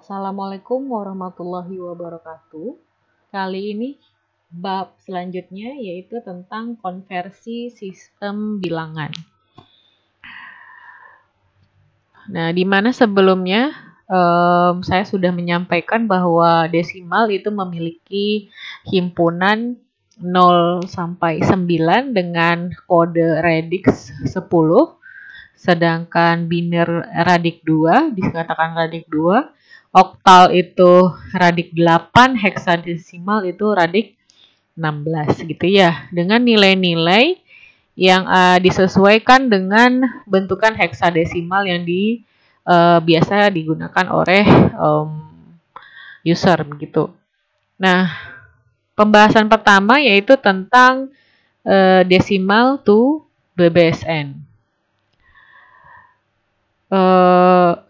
Assalamualaikum warahmatullahi wabarakatuh. Kali ini bab selanjutnya yaitu tentang konversi sistem bilangan. Nah, di mana sebelumnya saya sudah menyampaikan bahwa desimal itu memiliki himpunan 0 sampai 9 dengan kode radix 10, sedangkan biner radik 2, dikatakan radik 2, oktal itu radik 8, heksadesimal itu radik 16 gitu ya, dengan nilai-nilai yang disesuaikan dengan bentukan heksadesimal yang biasa digunakan oleh user begitu. Nah, pembahasan pertama yaitu tentang decimal to BBSN.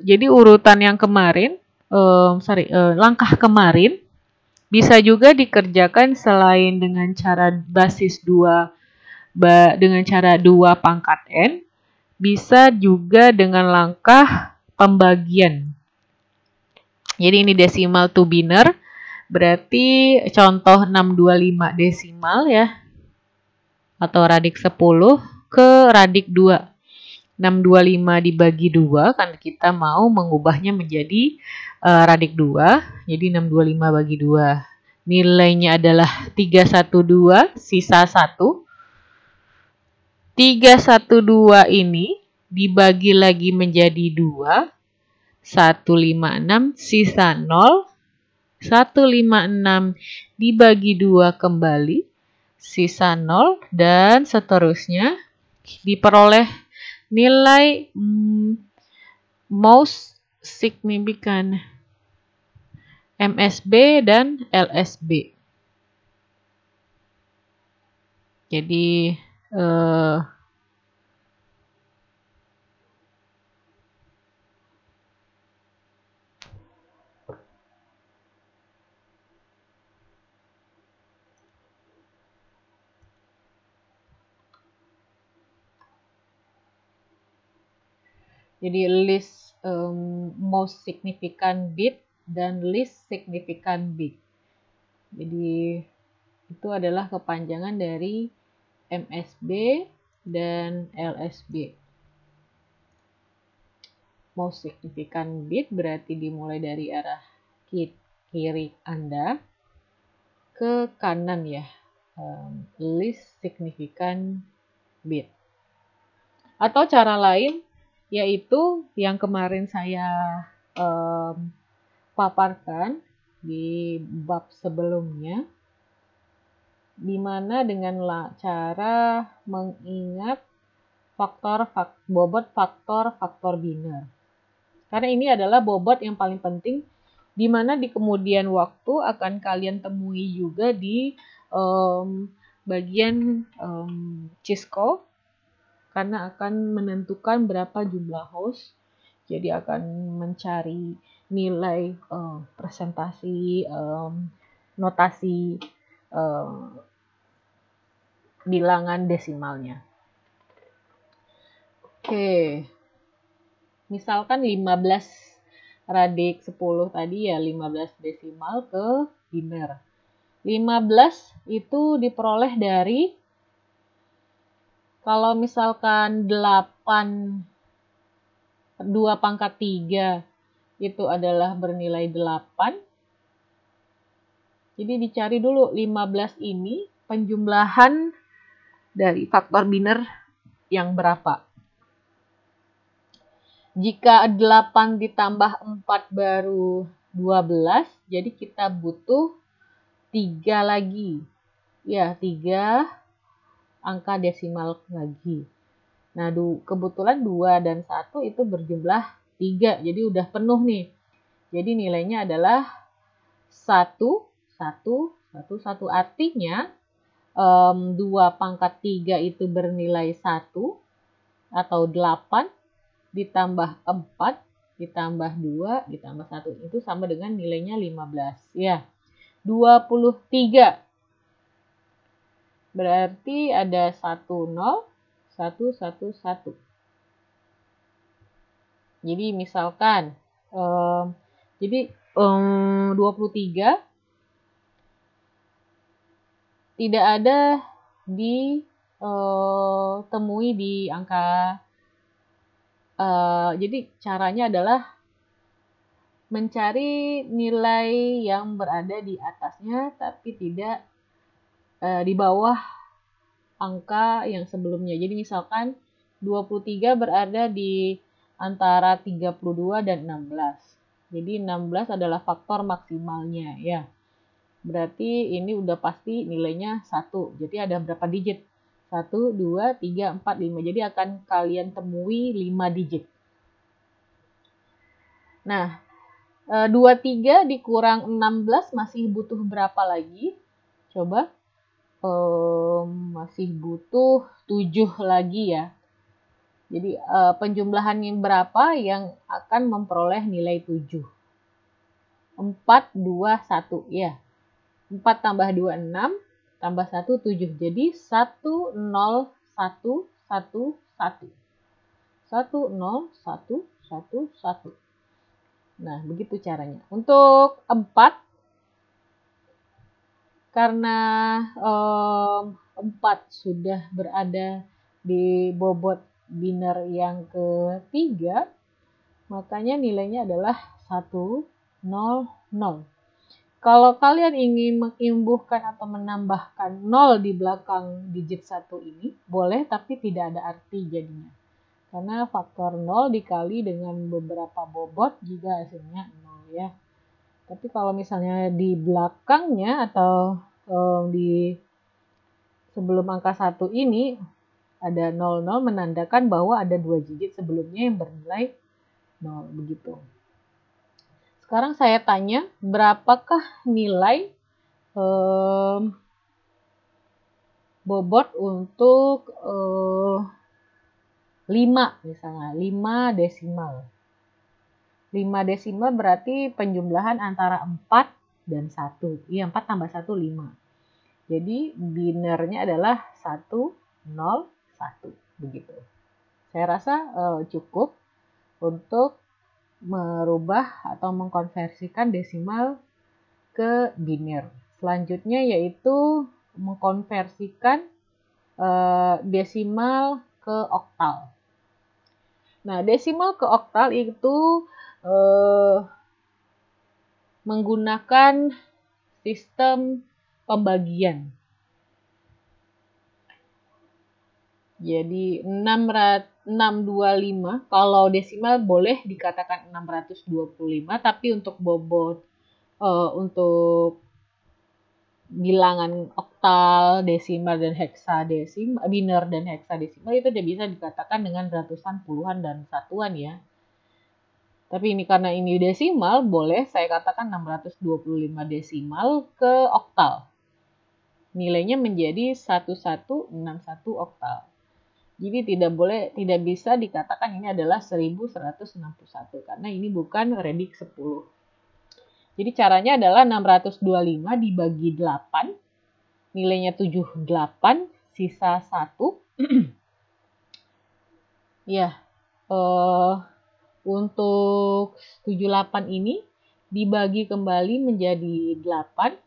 Jadi urutan yang kemarin, langkah kemarin bisa juga dikerjakan selain dengan cara basis 2 dengan cara 2 pangkat n, bisa juga dengan langkah pembagian. Jadi ini decimal to biner, berarti contoh 625 desimal ya, atau radik 10 ke radik 2. 625 dibagi 2, kan kita mau mengubahnya menjadi radik 2. Jadi 625 bagi 2. Nilainya adalah 312, sisa 1. 312 ini dibagi lagi menjadi 2. 156, sisa 0. 156 dibagi 2 kembali, sisa 0, dan seterusnya. Diperoleh nilai most significant MSB dan LSB. Jadi least most significant bit dan least significant bit. Jadi itu adalah kepanjangan dari MSB dan LSB. Most significant bit berarti dimulai dari arah kiri Anda ke kanan ya. Least significant bit. Atau cara lain yaitu yang kemarin saya paparkan di bab sebelumnya, di mana dengan cara mengingat bobot faktor biner. Karena ini adalah bobot yang paling penting, di mana di kemudian waktu akan kalian temui juga di bagian Cisco, karena akan menentukan berapa jumlah host. Jadi akan mencari nilai presentasi notasi bilangan desimalnya. Oke. Misalkan 15 radik 10 tadi ya, 15 desimal ke biner. 15 itu diperoleh dari, kalau misalkan 8 2 pangkat 3 itu adalah bernilai 8. Jadi dicari dulu 15 ini penjumlahan dari faktor biner yang berapa. Jika 8 ditambah 4 baru 12, jadi kita butuh 3 lagi. Ya, 3 angka desimal lagi. Nah, kebetulan 2 dan 1 itu berjumlah 3, jadi udah penuh nih. Jadi nilainya adalah 1, 1, 1, 1. Artinya 2 pangkat 3 itu bernilai 1 atau 8 ditambah 4 ditambah 2 ditambah 1 itu sama dengan nilainya 15 ya. 23. Berarti ada 1 0 1 1 1. Jadi misalkan jadi 23 tidak ada ditemui di angka. Jadi caranya adalah mencari nilai yang berada di atasnya tapi tidak di bawah angka yang sebelumnya. Jadi misalkan 23 berada di antara 32 dan 16. Jadi 16 adalah faktor maksimalnya ya. Berarti ini udah pasti nilainya 1. Jadi ada berapa digit? 1, 2, 3, 4, 5. Jadi akan kalian temui 5 digit. Nah, 23 dikurang 16 masih butuh berapa lagi? Coba. Masih butuh 7 lagi ya. Jadi penjumlahannya berapa yang akan memperoleh nilai 7? 4, 2, 1 ya. 4 tambah 2, 6. Tambah 1, 7. Jadi 1, 0, 1, 1, 1. 1, 0, 1, 1, 1. Nah, begitu caranya. Untuk 4, karena 4 sudah berada di bobot biner yang ketiga, makanya nilainya adalah 1, 0, 0. Kalau kalian ingin mengimbuhkan atau menambahkan 0 di belakang digit 1 ini, boleh tapi tidak ada arti jadinya. Karena faktor 0 dikali dengan beberapa bobot juga hasilnya 0 ya. Tapi kalau misalnya di belakangnya atau di sebelum angka 1 ini ada 00 menandakan bahwa ada 2 digit sebelumnya yang bernilai 0 begitu. Sekarang saya tanya, berapakah nilai bobot untuk 5 misalnya, 5 desimal. 5 desimal berarti penjumlahan antara 4 dan 1. Iya, 4 tambah 1, 5. Jadi binernya adalah 1, 0, 1. Begitu. Saya rasa cukup untuk merubah atau mengkonversikan desimal ke biner. Selanjutnya yaitu mengkonversikan desimal ke oktal. Nah, desimal ke oktal itu menggunakan sistem pembagian. Jadi 625, kalau desimal boleh dikatakan 625, tapi untuk bobot untuk bilangan oktal, desimal dan heksadesimal, biner dan heksadesimal itu tidak bisa dikatakan dengan ratusan, puluhan dan satuan ya. Tapi ini karena ini desimal, boleh saya katakan 625 desimal ke oktal. Nilainya menjadi 1161 oktal. Jadi tidak bisa dikatakan ini adalah 1161 karena ini bukan redik 10. Jadi caranya adalah 625 dibagi 8, nilainya 78, sisa 1. Ya, untuk 78 ini dibagi kembali menjadi 8.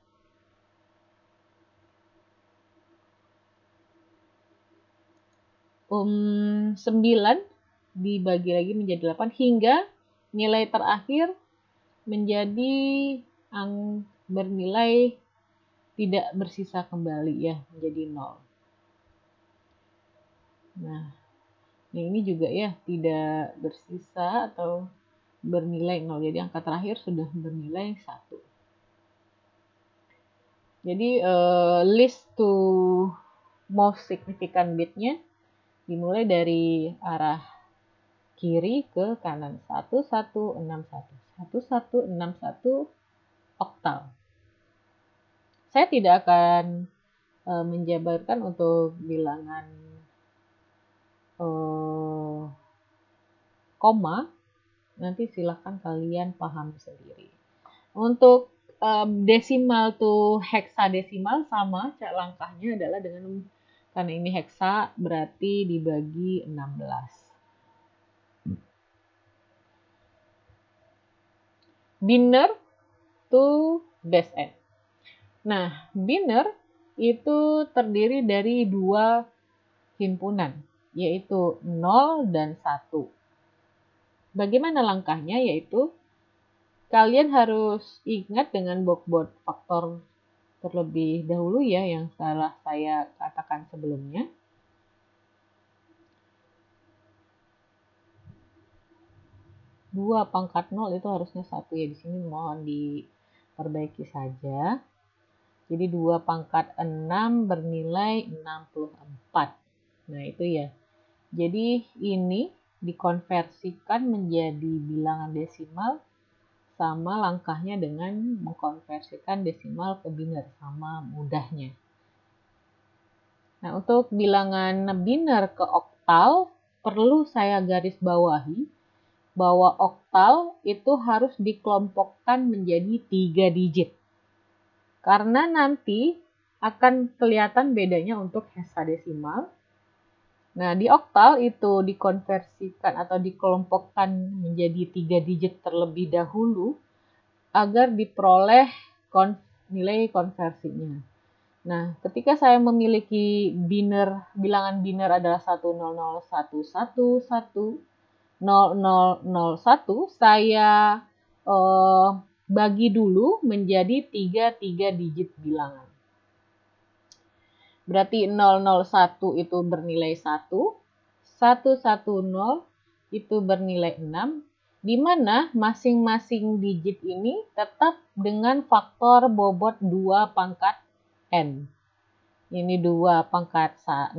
9 dibagi lagi menjadi 8 hingga nilai terakhir menjadi bernilai tidak bersisa kembali ya, menjadi 0. Nah, ini juga ya tidak bersisa atau bernilai 0. Jadi angka terakhir sudah bernilai 1. Jadi list to most significant bitnya dimulai dari arah kiri ke kanan. 1161. 1161 oktal. Saya tidak akan menjabarkan untuk bilangan koma. Nanti silahkan kalian paham sendiri. Untuk desimal to heksadesimal sama langkahnya adalah dengan, karena ini heksa berarti dibagi 16. Biner to base N. Nah, biner itu terdiri dari dua himpunan, yaitu 0 dan 1. Bagaimana langkahnya? Yaitu kalian harus ingat dengan bobot faktor terlebih dahulu ya, yang salah saya katakan sebelumnya. Dua pangkat 0 itu harusnya 1 ya, di sini mohon diperbaiki saja. Jadi 2 pangkat 6 bernilai 64. Nah itu ya. Jadi ini dikonversikan menjadi bilangan desimal, sama langkahnya dengan mengkonversikan desimal ke biner, sama mudahnya. Nah, untuk bilangan biner ke oktal, perlu saya garis bawahi bahwa oktal itu harus dikelompokkan menjadi 3 digit. Karena nanti akan kelihatan bedanya untuk heksadesimal. Nah, di oktal itu dikonversikan atau dikelompokkan menjadi 3 digit terlebih dahulu agar diperoleh nilai konversinya. Nah, ketika saya memiliki bilangan biner adalah 10011110001, saya bagi dulu menjadi 3 digit bilangan. Berarti 001 itu bernilai 1, 110 itu bernilai 6, di mana masing-masing digit ini tetap dengan faktor bobot 2 pangkat N. Ini 2 pangkat 0,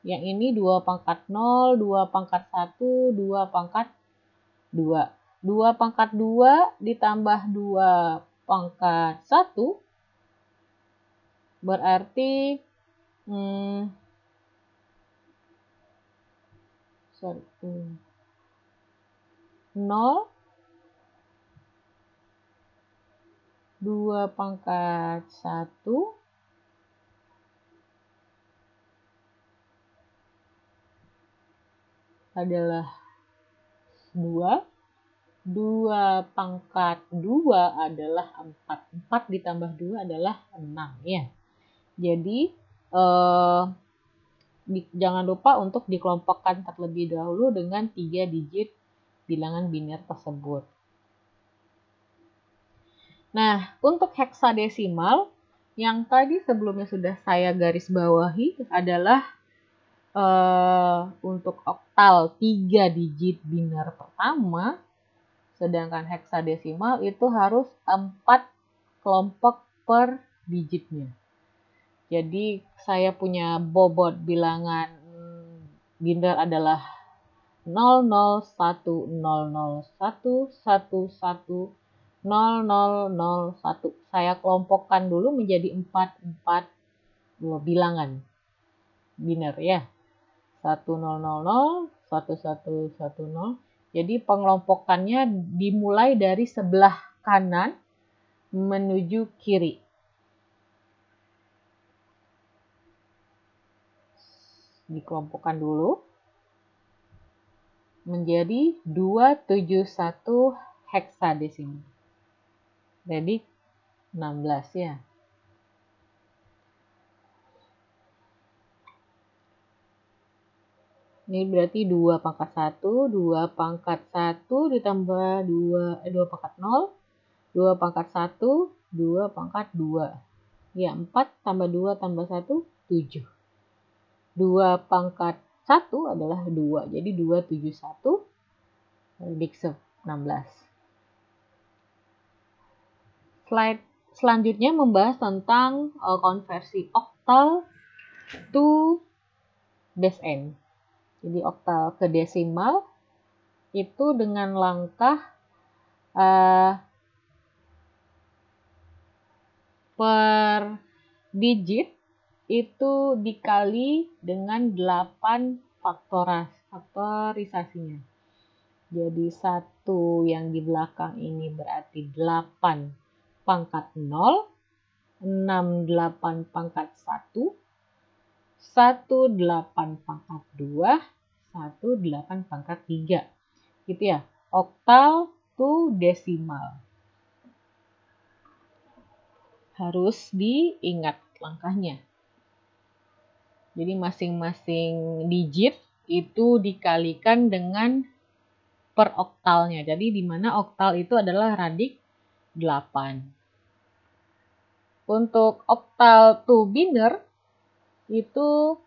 yang ini 2 pangkat 0, 2 pangkat 1, 2 pangkat 2. 2 pangkat 2 ditambah 2 pangkat 1 berarti 0, 2 pangkat 1 adalah 2, 2 pangkat 2 adalah 4, 4 ditambah 2 adalah 6 ya. Jadi jangan lupa untuk dikelompokkan terlebih dahulu dengan 3 digit bilangan biner tersebut. Nah, untuk heksadesimal yang tadi sebelumnya sudah saya garis bawahi adalah untuk oktal 3 digit biner pertama, sedangkan heksadesimal itu harus 4 kelompok per digitnya. Jadi saya punya bobot bilangan biner adalah 001001110001. Saya kelompokkan dulu menjadi 4 bilangan biner ya. 100, 1110. Jadi pengelompokannya dimulai dari sebelah kanan menuju kiri. Dikelompokkan dulu menjadi 271 heksadesimal. Jadi 16 ya. Ini berarti 2 pangkat 1, 2 pangkat 1 ditambah 2 pangkat 0, 2 pangkat 1, 2 pangkat 2. Ya, 4 tambah 2 tambah 1, 7. 2 pangkat 1 adalah 2, jadi 271 diksef 16. Slide selanjutnya membahas tentang konversi oktal to base N. Jadi oktal ke desimal itu dengan langkah per digit itu dikali dengan 8 faktorisasinya. Jadi 1 yang di belakang ini berarti 8 pangkat 0, 6 8 pangkat 1, 1 8 pangkat 2, 1 8 pangkat 3. Gitu ya, oktal to desimal. Harus diingat langkahnya. Jadi masing-masing digit itu dikalikan dengan per oktalnya. Jadi di mana oktal itu adalah radik 8. Untuk oktal to biner itu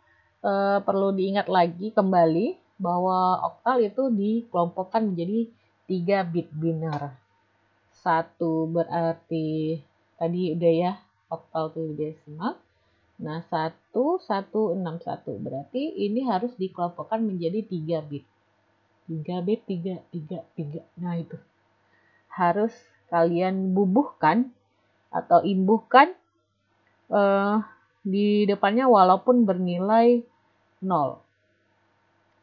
perlu diingat lagi kembali bahwa oktal itu dikelompokkan menjadi 3 bit biner. 1 berarti tadi udah ya, oktal to desimal. Nah, 1161 berarti ini harus dikelompokkan menjadi 3 bit. 3 bit, 3, 3, 3. Nah, itu harus kalian bubuhkan atau imbuhkan di depannya walaupun bernilai 0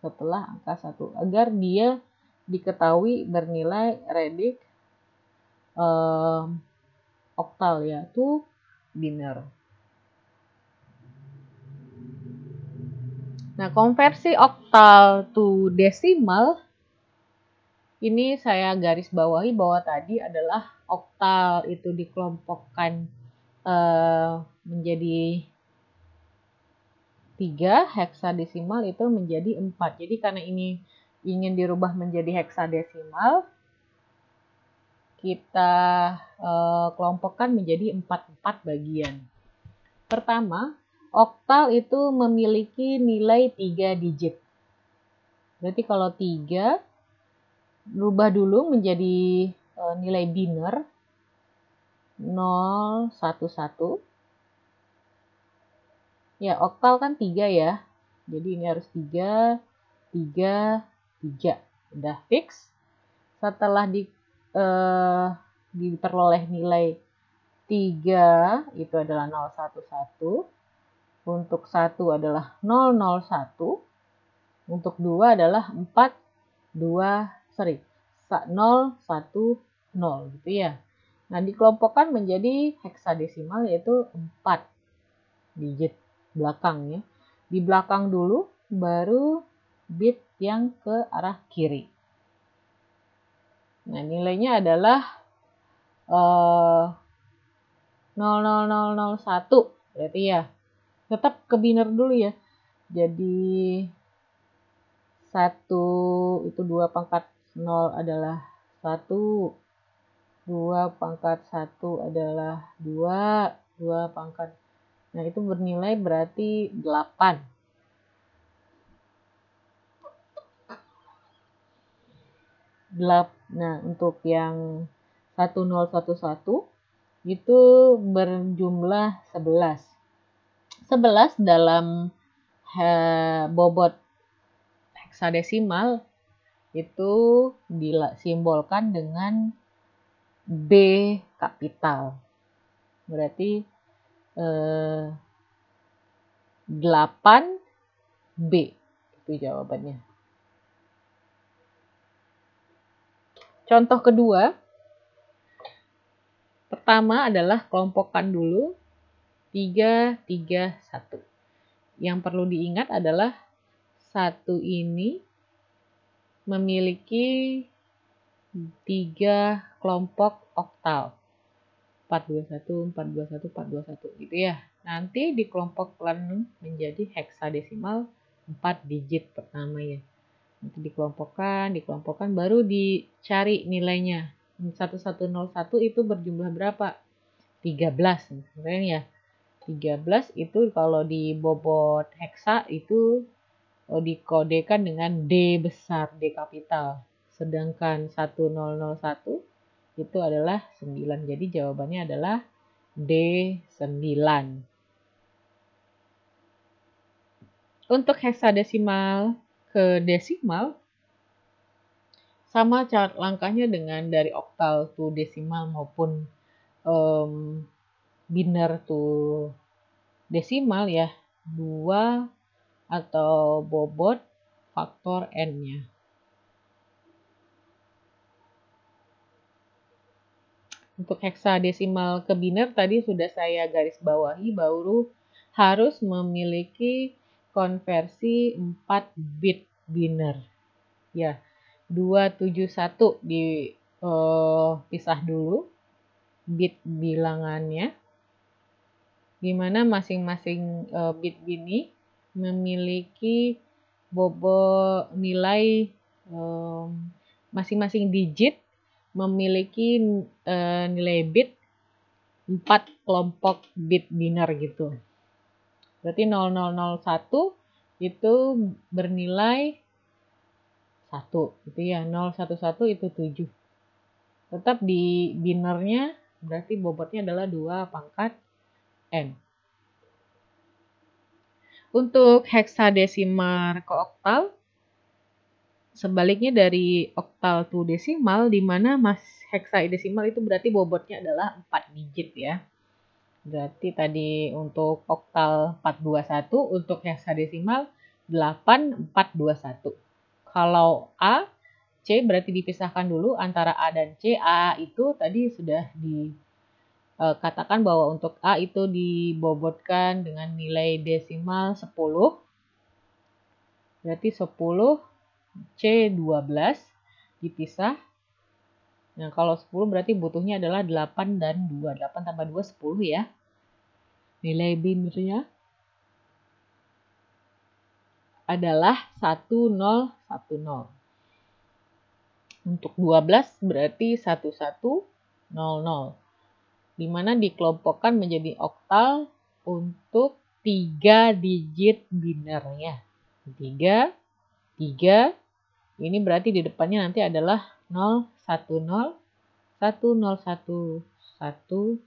setelah angka 1 agar dia diketahui bernilai radik oktal, yaitu biner. Nah, konversi oktal to desimal ini saya garis bawahi bahwa tadi adalah oktal itu dikelompokkan menjadi 3, heksadesimal itu menjadi 4. Jadi karena ini ingin dirubah menjadi heksadesimal, kita kelompokkan menjadi 4 bagian. Pertama, oktal itu memiliki nilai 3 digit. Berarti kalau 3, rubah dulu menjadi nilai biner 0, 1, 1. Ya, oktal kan 3 ya. Jadi ini harus 3, 3, 3. Udah fix. Setelah diperoleh nilai 3, itu adalah 011. Untuk 1 adalah 001. Untuk 2 adalah 010 gitu ya. Nah, dikelompokkan menjadi heksadesimal yaitu 4 digit belakang ya. Di belakang dulu baru bit yang ke arah kiri. Nah, nilainya adalah 00001 berarti ya. Tetap ke biner dulu ya. Jadi 1 itu 2 pangkat 0 adalah 1. 2 pangkat 1 adalah 2. 2 pangkat. Nah, itu bernilai berarti 8. Nah, untuk yang 1011 itu berjumlah 11. 11 dalam bobot heksadesimal itu disimbolkan dengan B kapital. Berarti 8B itu jawabannya. Contoh kedua, pertama adalah kelompokkan dulu 3, 3, 1. Yang perlu diingat adalah 1 ini memiliki 3 kelompok oktal. 421, 421, 421 gitu ya. Nanti dikelompokkan menjadi heksadesimal 4 digit pertama ya. Nanti dikelompokkan baru dicari nilainya. 1101 itu berjumlah berapa? 13 sebenarnya ya. 13 itu kalau di bobot heksa itu dikodekan dengan D besar, D kapital. Sedangkan 1001 itu adalah 9. Jadi jawabannya adalah D9. Untuk heksadesimal ke desimal, sama cara langkahnya dengan dari oktal to desimal maupun biner to desimal ya. 2 atau bobot faktor N-nya. Untuk heksadesimal ke biner tadi sudah saya garis bawahi baru harus memiliki konversi 4 bit biner. Ya, 271 dipisah dulu bit bilangannya. di mana masing-masing bit ini memiliki bobot nilai, masing-masing digit memiliki nilai bit 4 kelompok bit biner gitu. Berarti 0001 itu bernilai 1 gitu ya. 011 itu 7. Tetap di binernya berarti bobotnya adalah 2 pangkat n. Untuk heksadesimal ke oktal, sebaliknya dari oktal to desimal, di mana heksadesimal itu berarti bobotnya adalah 4 digit ya. Berarti tadi untuk oktal 421, untuk heksadesimal 8421. Kalau A, C berarti dipisahkan dulu antara A dan C. A itu tadi sudah dikatakan bahwa untuk A itu dibobotkan dengan nilai desimal 10. Berarti 10 C 12 dipisah. Nah, kalau 10 berarti butuhnya adalah 8 dan 2. 8 tambah 2, 10 ya. Nilai binernya adalah 1010. Untuk 12 berarti 1100. Di mana dikelompokkan menjadi oktal untuk 3 digit binernya. 3, 3. Ini berarti di depannya nanti adalah 010, 101, 100.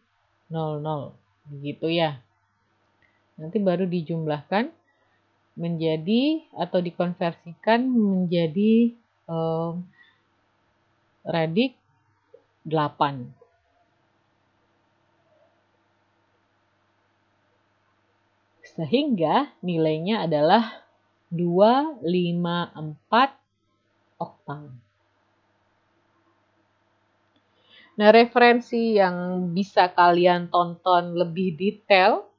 Begitu ya. Nanti baru dijumlahkan menjadi atau dikonversikan menjadi radik 8. Sehingga nilainya adalah 254 oktal. Nah, referensi yang bisa kalian tonton lebih detail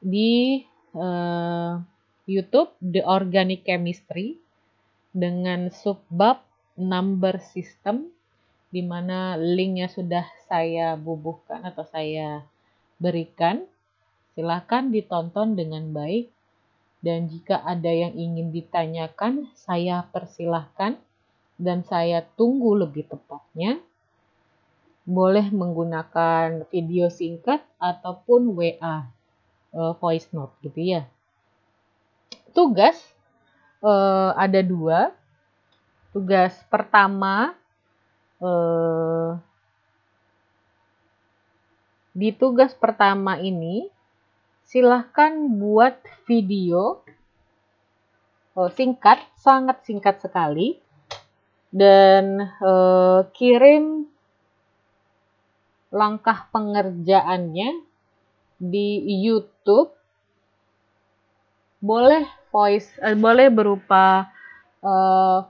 di YouTube The Organic Chemistry dengan subbab number system, di mana linknya sudah saya bubuhkan atau saya berikan. Silahkan ditonton dengan baik, dan jika ada yang ingin ditanyakan, saya persilahkan dan saya tunggu lebih tepatnya. Boleh menggunakan video singkat ataupun WA, voice note gitu ya. Tugas ada 2. Tugas pertama, di tugas pertama ini silahkan buat video singkat, sangat singkat sekali, dan kirim langkah pengerjaannya di YouTube. Boleh boleh berupa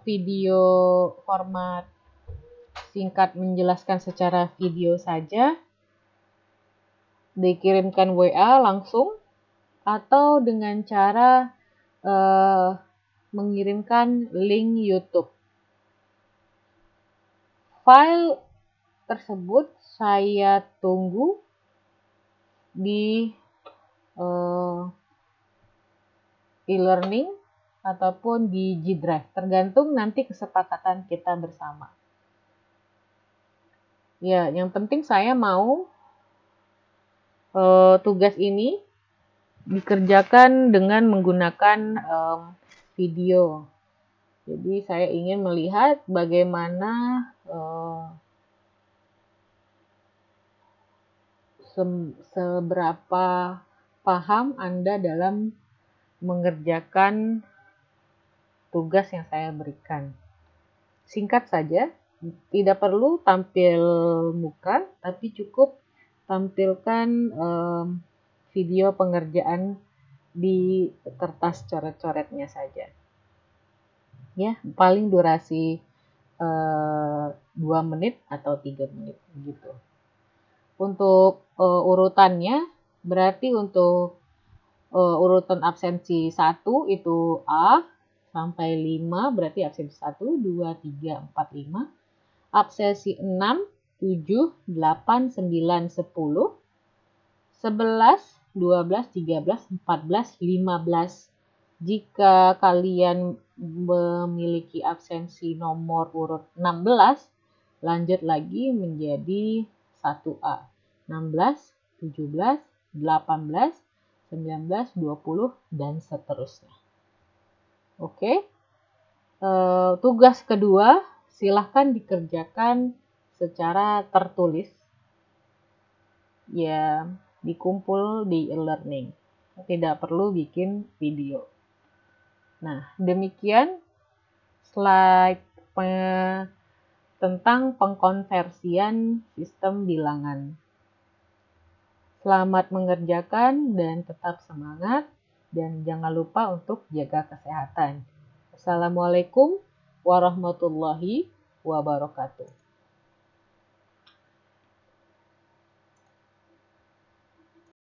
video format singkat menjelaskan secara video saja, dikirimkan WA langsung, atau dengan cara mengirimkan link YouTube. File tersebut saya tunggu di e-learning ataupun di G Drive, tergantung nanti kesepakatan kita bersama. Ya, yang penting saya mau tugas ini dikerjakan dengan menggunakan video. Jadi saya ingin melihat bagaimana seberapa paham Anda dalam mengerjakan tugas yang saya berikan. Singkat saja, tidak perlu tampil muka, tapi cukup tampilkan video pengerjaan di kertas coret-coretnya saja. Ya, paling durasi 2 menit atau 3 menit gitu. Untuk urutannya, berarti untuk urutan absensi 1 itu A sampai 5, berarti absensi 1, 2, 3, 4, 5. Absensi 6, 7, 8, 9, 10. 11 12, 13, 14, 15. Jika kalian memiliki absensi nomor urut 16, lanjut lagi menjadi 1A. 16, 17, 18, 19, 20, dan seterusnya. Oke. Tugas kedua, silahkan dikerjakan secara tertulis. Ya, dikumpul di e-learning. Tidak perlu bikin video. Nah, demikian slide tentang pengkonversian sistem bilangan. Selamat mengerjakan dan tetap semangat, dan jangan lupa untuk jaga kesehatan. Assalamualaikum warahmatullahi wabarakatuh.